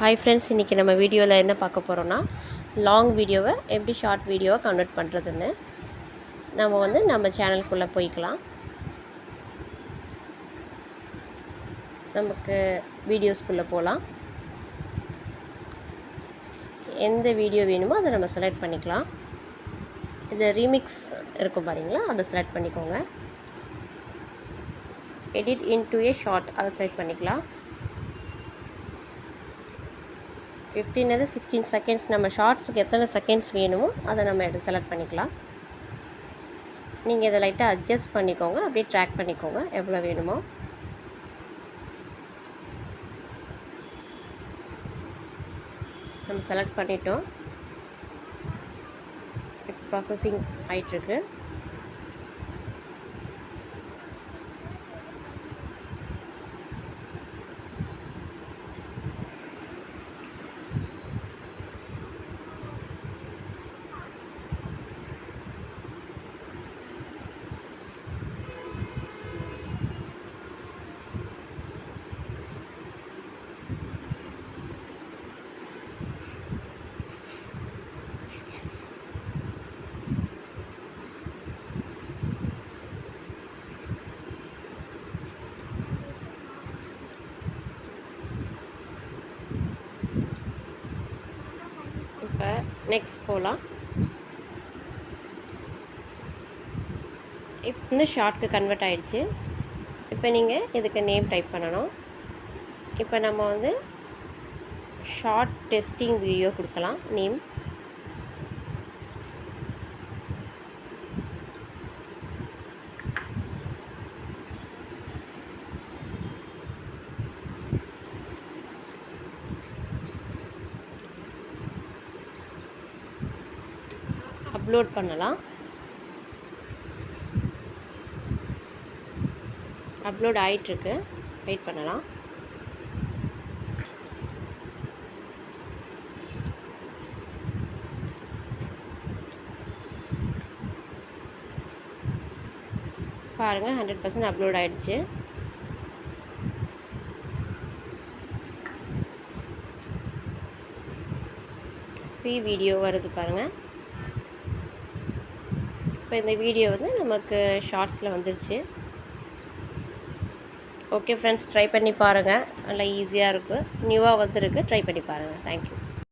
Hi friends, இன்றைக்கி நம்ம வீடியோவில் என்ன பார்க்க போகிறோன்னா லாங் வீடியோவை எப்படி ஷார்ட் வீடியோவை கன்வெர்ட் பண்ணுறதுன்னு நம்ம சேனலுக்குள்ளே போய்க்கலாம். நமக்கு வீடியோஸ்குள்ளே போகலாம். எந்த வீடியோ வேணுமோ அதை நம்ம செலக்ட் பண்ணிக்கலாம். இது ரீமிக்ஸ் இருக்கும் பாருங்களா, அதை செலக்ட் பண்ணிக்கோங்க. எடிட் இன்டு ஏ ஷார்ட் அதை செலக்ட் பண்ணிக்கலாம். 15 16 செகண்ட்ஸ் நம்ம ஷார்ட்ஸுக்கு எத்தனை செகண்ட்ஸ் வேணுமோ அதை நம்ம செலக்ட் பண்ணிக்கலாம். நீங்கள் இதை லைட்டாக அட்ஜஸ்ட் பண்ணிக்கோங்க, அப்படியே ட்ராக் பண்ணிக்கோங்க எவ்வளோ வேணுமோ. நம்ம செலக்ட் பண்ணிட்டோம். ப்ராசஸிங் ஆகிட்டுருக்கு. இப்போ நெக்ஸ்ட் போகலாம். இப்போ வந்து ஷார்ட்க்கு கன்வெர்ட் ஆகிடுச்சு. இப்போ நீங்கள் இதுக்கு நேம் டைப் பண்ணணும். இப்போ நம்ம ஷார்ட் டெஸ்டிங் வீடியோ கொடுக்கலாம். நேம் அப்லோட் பண்ணலாம். அப்லோட் ஆகிட்டுருக்கு, வெயிட் பண்ணலாம். பாருங்கள், 100% அப்லோட் ஆகிடுச்சு. வீடியோ வருது பாருங்கள். இப்போ இந்த வீடியோ நமக்கு ஷார்ட்ஸில் வந்துருச்சு. ஓகே ஃப்ரெண்ட்ஸ், ட்ரை பண்ணி பாருங்கள். நல்லா ஈஸியாக இருக்குது, நியூவாக வந்துருக்கு. ட்ரை பண்ணி பாருங்கள். தேங்க்யூ.